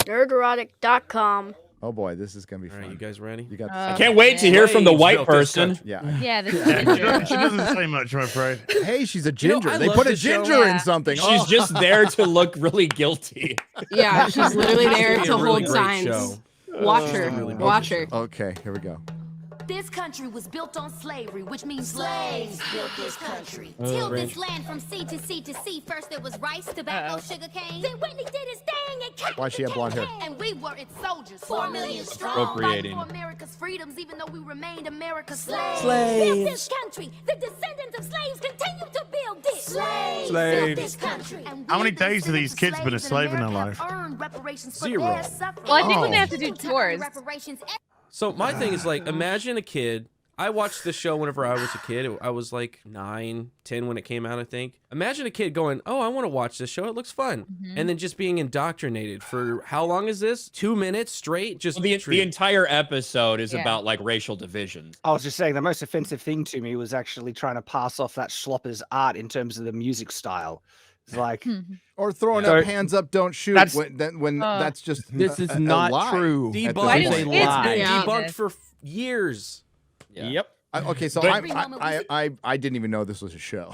Nerdrotic.com. Oh boy, this is gonna be fun. All right, you guys ready? You got. I can't wait to hear from the white person. Yeah. Yeah, this is She doesn't say much, I'm afraid. Hey, she's a ginger. I they love put a this show. ginger in something. She's just there to look really guilty. Yeah, she's literally there It's to a really hold great signs. show. Watch her. Watch her. Okay, here we go. This country was built on slavery, which means slaves built this country. Tilled this land from sea to sea to sea. First there was rice, tobacco, sugar cane. Then Whitney did his thing and came. Why she have blonde hair? And we were its soldiers, 4 million strong. Appropriating. Fighting for America's freedoms, even though we remained America's slaves. Slaves. Built this country. The descendants of slaves continue to build this. Slaves. Slaves. Built this country. And How many we, days have these kids been a slave in their America, life? have earned reparations for 0. their suffering. Well, I think when Oh. they have to do tours. Reparations. So my thing is like, imagine a kid. I watched this show whenever I was a kid. I was like 9, 10 when it came out, I think. Imagine a kid going, oh, I want to watch this show. It looks fun. And then just being indoctrinated for how long is this? 2 minutes straight? Just The entire episode is Yeah. about like racial divisions. I was just saying the most offensive thing to me was actually trying to pass off that Schlopper's art in terms of the music style. It's like, Or throwing So- up hands up, don't shoot. That's- When that's just This is a not lie. true. At debunked. this It's point. been Yeah. debunked for years. Yeah. Yep. Okay, so But- I didn't even know this was a show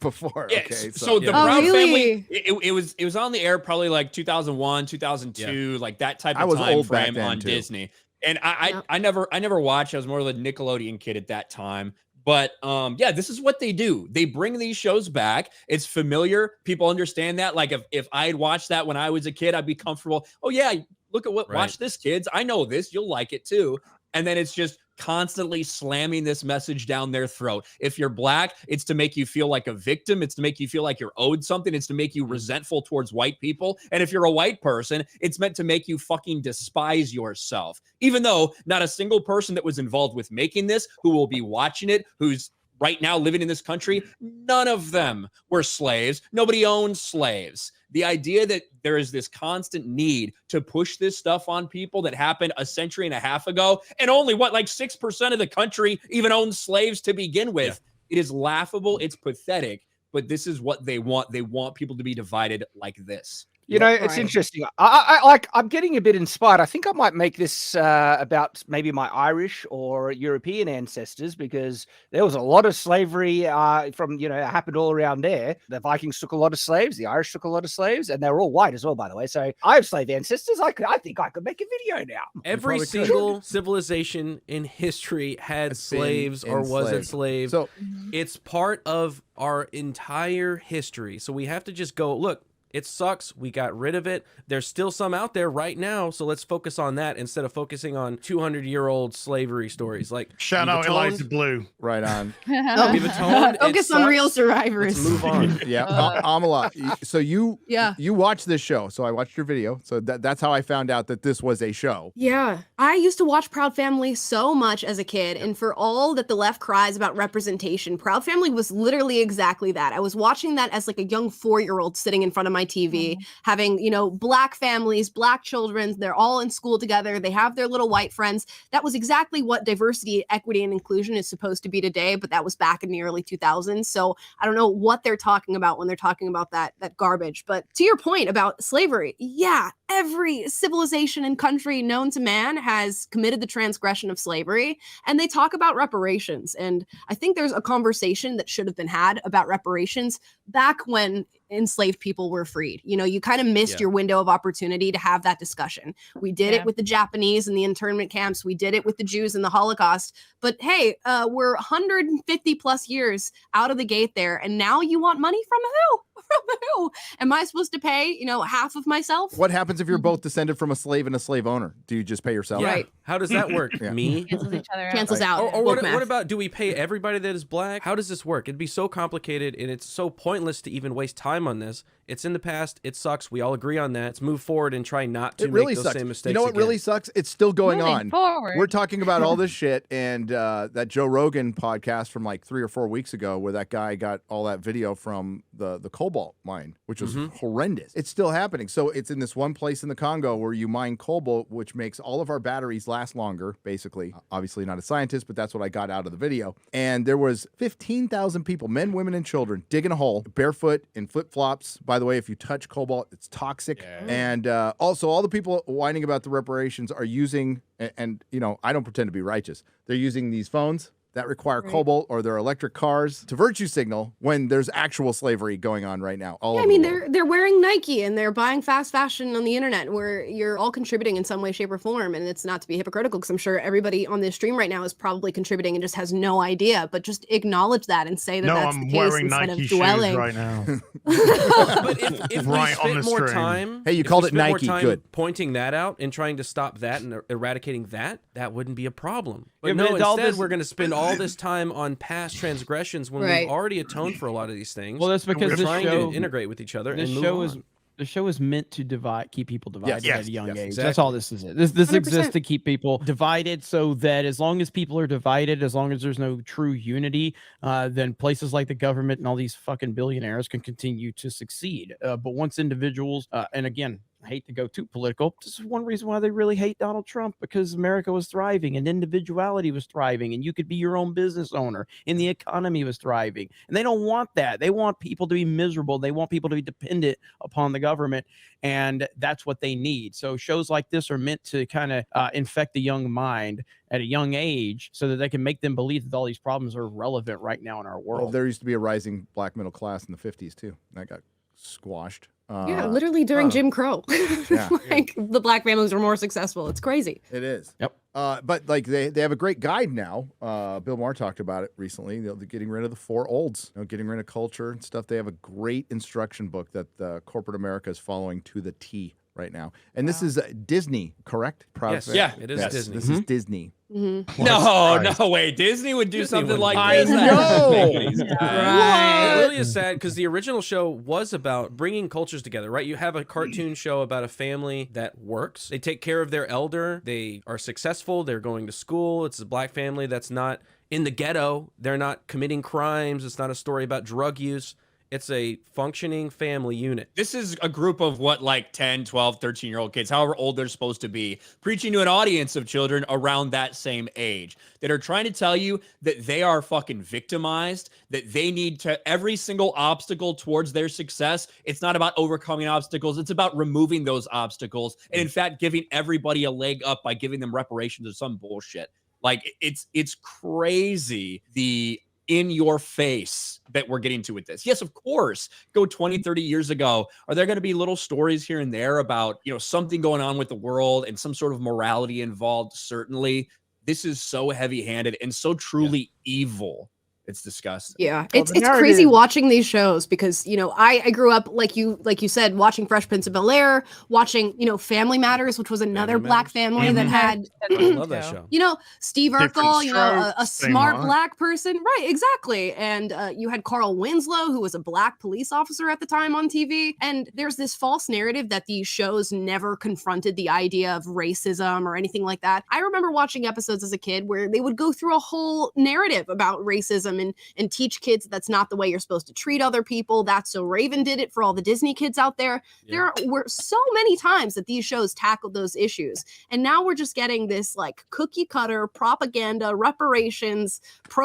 before. Yeah, Okay, so the Yeah. Oh, Brown really? family, it was on the air probably like 2001, 2002, like that type I of was time old back frame then, on too. Disney. And I never watched. I was more of a Nickelodeon kid at that time. But yeah, this is what they do. They bring these shows back. It's familiar. People understand that. Like if I had watched that when I was a kid, I'd be comfortable. Oh yeah, look at what Right. watch this, kids. I know this. You'll like it too. And then it's just constantly slamming this message down their throat. If you're black, it's to make you feel like a victim. It's to make you feel like you're owed something. It's to make you resentful towards white people. And if you're a white person, it's meant to make you fucking despise yourself. Even though not a single person that was involved with making this, who will be watching it, who's right now living in this country, none of them were slaves. Nobody owned slaves. The idea that there is this constant need to push this stuff on people that happened a century and a half ago, and only like 6% of the country even owns slaves to begin with. It is laughable. It's pathetic, but this is what they want. They want people to be divided like this. you know, it's interesting. I'm getting a bit inspired. I think I might make this about maybe my Irish or European ancestors, because there was a lot of slavery from, happened all around there. The Vikings took a lot of slaves. The Irish took a lot of slaves, and they were all white as well, by the way. So I have slave ancestors. I think I could make a video now. Every probably could. single civilization in history had slaves or was enslaved. So It's part of our entire history. So we have to just go, look, it sucks. We got rid of it. There's still some out there right now. So let's focus on that instead of focusing on 200-year-old slavery stories. Like, Shout we've out atoned- Eliza Blue. right on. We've atoned. It Focus on real sucks. survivors. Let's move on. Yeah, Amala. So you Yeah. you watched this show. So I watched your video. So that's how I found out that this was a show. Yeah. I used to watch Proud Family so much as a kid, and for all that the left cries about representation, Proud Family was literally exactly that. I was watching that as like a young 4-year-old sitting in front of my TV, having, black families, black children, they're all in school together, they have their little white friends. That was exactly what diversity, equity, and inclusion is supposed to be today, but that was back in the early 2000s. So I don't know what they're talking about when they're talking about that garbage. But to your point about slavery, yeah, every civilization and country known to man has committed the transgression of slavery, and they talk about reparations. And I think there's a conversation that should have been had about reparations back when enslaved people were freed. You kind of missed your window of opportunity to have that discussion. We did it with the Japanese in the internment camps. We did it with the Jews in the Holocaust. But hey, we're 150 plus years out of the gate there, and now you want money from who? From who? Am I supposed to pay, half of myself? What happens if you're both descended from a slave and a slave owner? Do you just pay yourself? Yeah. Right. How does that work? Yeah. Me? Cancels each other out. Cancels out. Or Woke math. what about, do we pay everybody that is black? How does this work? It'd be so complicated, and it's so pointless to even waste time on this. It's in the past. It sucks. We all agree on that. Let's move forward and try not to It really make those sucks. same mistakes You know what again. really sucks? It's still going Moving on. forward. We're talking about all this shit, and that Joe Rogan podcast from like 3 or 4 weeks ago, where that guy got all that video from the cobalt mine, which was horrendous. It's still happening. So it's in this one place in the Congo where you mine cobalt, which makes all of our batteries last longer, basically. Obviously not a scientist, but that's what I got out of the video. And there was 15,000 people, men, women, and children, digging a hole, barefoot in flip-flops. By the by the way, if you touch cobalt, it's toxic. Yeah. And also, all the people whining about the reparations are using, and you know, I don't pretend to be righteous. They're using these phones that require cobalt or their electric cars to virtue signal when there's actual slavery going on right now. Yeah, I mean, they're wearing Nike and they're buying fast fashion on the internet, where you're all contributing in some way, shape, or form. And it's not to be hypocritical, because I'm sure everybody on this stream right now is probably contributing and just has no idea. But just acknowledge that and say that that's the I'm case wearing instead Nike of shoes dwelling. right now. But if Right we on the spent more string. time, Hey, you if called we it spent more Nike, time good. pointing that out and trying to stop that and eradicating that, that wouldn't be a problem. But Yeah, no, but all instead this- we're going to spend all this time on past transgressions when Right. we've already atoned for a lot of these things. Well, that's because we're this trying show to integrate with each other this and move show on. is the show is meant to keep people divided Yes, at a young yes, age. exactly. That's all this is. This 100%. exists to keep people divided, so that as long as people are divided, as long as there's no true unity, then places like the government and all these fucking billionaires can continue to succeed. But once individuals, and again, I hate to go too political, this is one reason why they really hate Donald Trump, because America was thriving and individuality was thriving and you could be your own business owner and the economy was thriving. And they don't want that. They want people to be miserable. They want people to be dependent upon the government. And that's what they need. So shows like this are meant to kind of infect the young mind at a young age so that they can make them believe that all these problems are relevant right now in our world. Well, there used to be a rising black middle class in the 50s, too. That got squashed. Yeah, literally during Jim Crow. Yeah. Like, the black families were more successful. It's crazy. It is. Yep. But like they have a great guide now. Bill Maher talked about it recently. They're getting rid of the four olds, getting rid of culture and stuff. They have a great instruction book that corporate America is following to the T right now. And this is Disney, correct? Yes, Fan? it is Yes, Disney. This is Disney. No way. Disney would do Disney something wouldn't like do this. that. That doesn't make any sense. It really is sad because the original show was about bringing cultures together, right? You have a cartoon show about a family that works. They take care of their elder. They are successful. They're going to school. It's a black family that's not in the ghetto. They're not committing crimes. It's not a story about drug use. It's a functioning family unit. This is a group of what, like 10, 12, 13-year-old kids, however old they're supposed to be, preaching to an audience of children around that same age that are trying to tell you that they are fucking victimized, that they need to, every single obstacle towards their success, it's not about overcoming obstacles, it's about removing those obstacles, and in fact, giving everybody a leg up by giving them reparations or some bullshit. Like, it's crazy the in your face that we're getting to with this. Yes, of course, go 20, 30 years ago. Are there going to be little stories here and there about, something going on with the world and some sort of morality involved? Certainly. This is so heavy-handed and so truly evil. It's disgusting. Yeah, Well, it's the crazy narrative- watching these shows because I grew up like you said, watching Fresh Prince of Bel-Air, watching Family Matters, which was another Family black Matters. family that had I love that show. Steve Different Urkel, a strokes, same smart heart. black person, right? Exactly, and you had Carl Winslow, who was a black police officer at the time on TV, and there's this false narrative that these shows never confronted the idea of racism or anything like that. I remember watching episodes as a kid where they would go through a whole narrative about racism and teach kids that's not the way you're supposed to treat other people. That's So Raven did it for all the Disney kids out there. Yeah. There were so many times that these shows tackled those issues. And now we're just getting this like cookie cutter propaganda, reparations,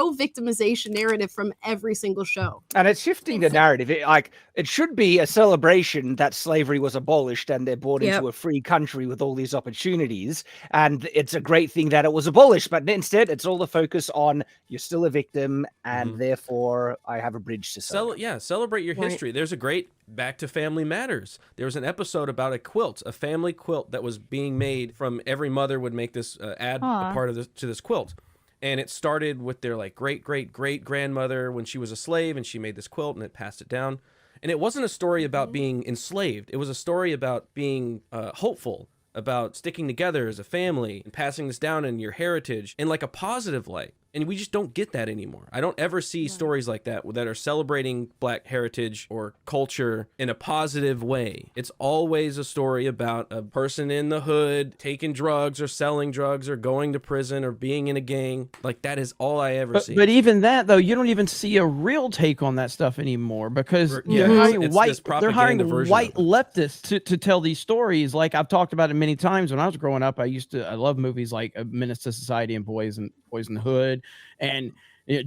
pro-victimization narrative from every single show. And it's shifting the narrative. It should be a celebration that slavery was abolished and they're brought Yep. into a free country with all these opportunities. And it's a great thing that it was abolished. But instead, it's all the focus on you're still a victim and therefore I have a bridge to sell. Celebrate your Right. history. There's a great Back to Family Matters. There was an episode about a quilt, a family quilt that was being made from every mother would make this add a part of this to this quilt. And it started with their like great grandmother when she was a slave and she made this quilt and it passed it down. And it wasn't a story about being enslaved. It was a story about being hopeful, about sticking together as a family and passing this down in your heritage in like a positive light. And we just don't get that anymore. I don't ever see stories like that are celebrating black heritage or culture in a positive way. It's always a story about a person in the hood taking drugs or selling drugs or going to prison or being in a gang. Like that is all I ever see. But even that though, you don't even see a real take on that stuff anymore because Yeah, they're hiring it's white, this they're hiring propaganda version white of it. leftists to tell these stories. Like I've talked about it many times when I was growing up. I love movies like Menace to Society and Boys Boys in the Hood, and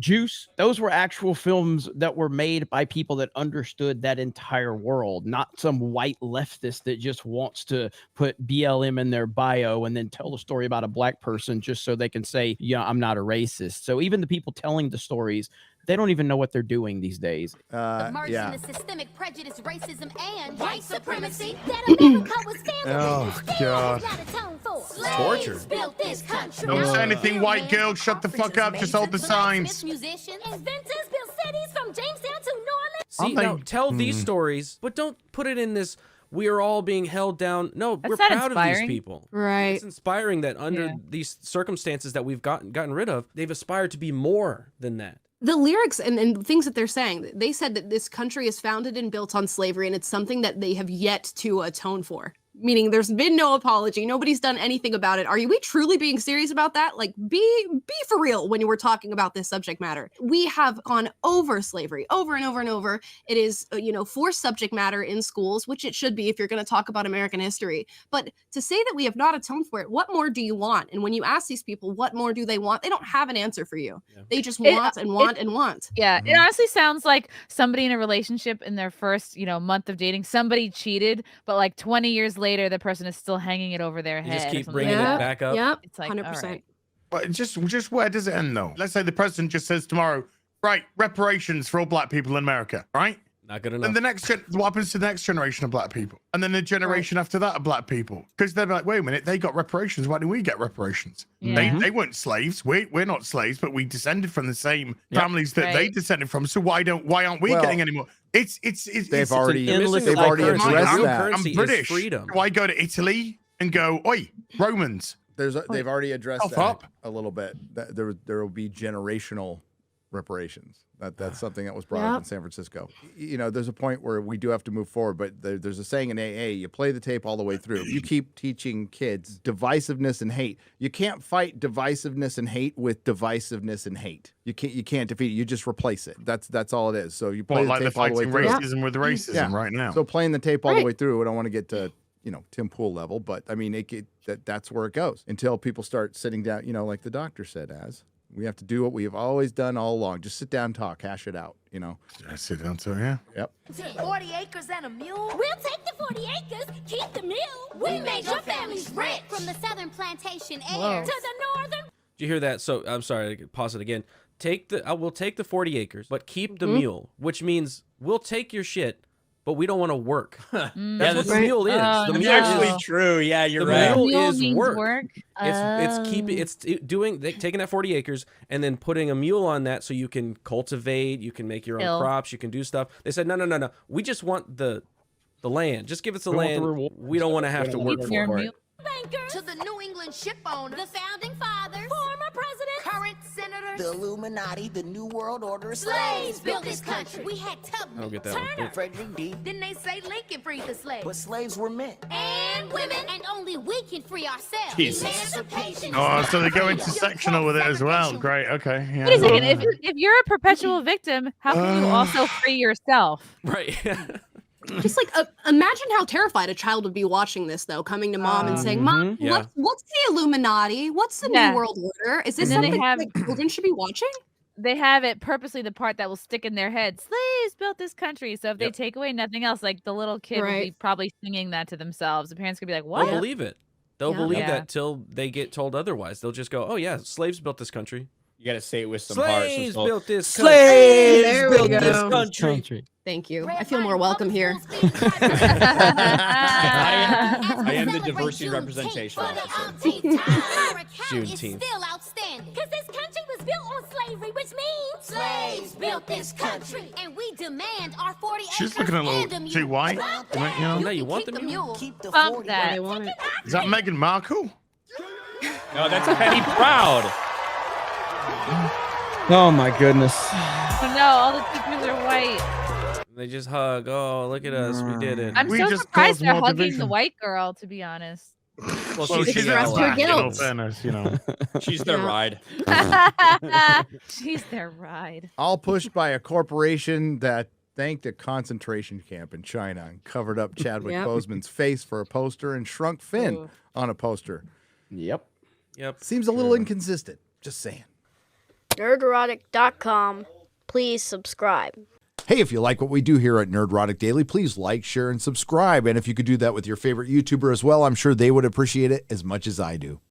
Juice. Those were actual films that were made by people that understood that entire world, not some white leftist that just wants to put BLM in their bio and then tell a story about a black person just so they can say, yeah, I'm not a racist. So even the people telling the stories, they don't even know what they're doing these days. Immersed Yeah. in the systemic prejudice, racism, and white supremacy that America was founded Oh, and still God. has not atoned for. Torture. Slaves built this country. Don't say anything, white girl. Shut the fuck up. Just hold the signs. Musicians, inventors built cities from Jamestown to New Orleans. See, Aren't now they- tell these stories, but don't put it in this. We are all being held down. No, we're not proud of inspiring. these people. Right. It's inspiring that under Yeah. these circumstances that we've gotten rid of, they've aspired to be more than that. The lyrics and things that they're saying, they said that this country is founded and built on slavery, and it's something that they have yet to atone for. Meaning there's been no apology. Nobody's done anything about it. Are we truly being serious about that? Like, be for real when you were talking about this subject matter. We have gone over slavery over and over and over. It is, forced subject matter in schools, which it should be if you're going to talk about American history. But to say that we have not atoned for it, what more do you want? And when you ask these people, what more do they want? They don't have an answer for you. Yeah. They just It- want and want and want. Yeah, Mhm. it honestly sounds like somebody in a relationship in their first, month of dating, somebody cheated, but like 20 years later, the person is still hanging it over their You head. just or keep something bringing like it that. back up. Yep. It's like, 100%. all right. But just where does it end though? Let's say the president just says tomorrow, right, reparations for all black people in America, right? Not good enough. And what happens to the next generation of black people? And then the generation after that of black people? Because they're like, wait a minute, they got reparations. Why do we get reparations? Yeah. They weren't slaves. We're not slaves, but we descended from the same families that they Right. descended from. So why aren't we Well, getting any more? It's They've already You're missing they've the already currency. The addressed real that. currency I'm British. is freedom. Do I go to Italy and go, oi, Romans? They've already addressed Tough that up. a little bit. That there will be generational reparations. That's something that was brought up in San Francisco. There's a point where we do have to move forward, but there's a saying in AA: you play the tape all the way through. You keep teaching kids divisiveness and hate. You can't fight divisiveness and hate with divisiveness and hate. You can't defeat it. You just replace it. That's all it is. So you play What, the like they're tape all the way fighting through. racism with racism right now? So playing the tape all the Right. way through, I don't want to get to Tim Pool level, but I mean that's where it goes until people start sitting down. Like the doctor said, we have to do what we have always done all along. Just sit down, and talk, hash it out. I sit down to yeah. Yep. 40 acres and a mule. We'll take the 40 acres, keep the mule. We made your families rich. From the southern plantation air to the northern. Did you hear that? So I'm sorry, I could pause it again. We'll take the 40 acres, but keep the mule, which means we'll take your shit, but we don't want to work. That's what the mule is. Oh, The no. mule Actually is true. Yeah, you're the right. mule Mule is means work. It's taking that 40 acres and then putting a mule on that so you can cultivate, you can make your own Hill. crops, you can do stuff. They said no. We just want the land. Just give us the We want the land. reward. We don't want to have to work Keep for your it. mule. Banker to the New England ship owner, the founding fathers, former presidents, current senators, The Illuminati, the New World Order, slaves built this country. We had I don't Tubman, get that one. Turner. Frederick D. Then they say Lincoln freed the slaves. But slaves were men. And women, and only we can free ourselves. Jesus. Emancipation. Oh, so they go into sectional with it as well. Great. Okay. Yeah. Wait a second. If you're a perpetual victim, how can you also free yourself? Right. Just like imagine how terrified a child would be watching this, though, coming to mom and saying, "Mom, Yeah. what's the Illuminati? What's the Yeah. New World Order? Is this And then they something have- that children should be watching?" They have it purposely the part that will stick in their head. Slaves built this country. So if they Yep. take away nothing else, like the little kid will be Right. probably singing that to themselves. The parents could be like, They'll "What?" believe it. They'll Yeah. believe Yeah. that till they get told otherwise. They'll just go, "Oh yeah, slaves built this country. You got to say it with some heart. some Slaves soul. built this country." Slaves There we built go. this country. Thank you. I feel more welcome here. I am the diversity representation officer. Juneteenth. Still outstanding. Because this country was built on slavery, which means slaves built this country. And we demand our 40 She's acres looking a and little mule. too white. No, you want keep the the mule? mule. Keep the Bump 40. that. I want it. Is that Meghan Markle? No, that's Penny Proud. Oh my goodness. Oh no, all the teachers are white. They just hug. Oh, look at us. We did it. I'm We so just surprised caused they're more hugging the division. white girl, to be honest. Well, Well, she's expressed her black, in all guilt. fairness, She's their Yeah. ride. She's their ride. All pushed by a corporation that thanked a concentration camp in China and covered up Chadwick Yep. Boseman's face for a poster and shrunk Finn Ooh. on a poster. Yep. Yep. Seems a little inconsistent. Just saying. Nerdrotic.com. Please subscribe. Hey, if you like what we do here at Nerdrotic Daily, please like, share, and subscribe. And if you could do that with your favorite YouTuber as well, I'm sure they would appreciate it as much as I do.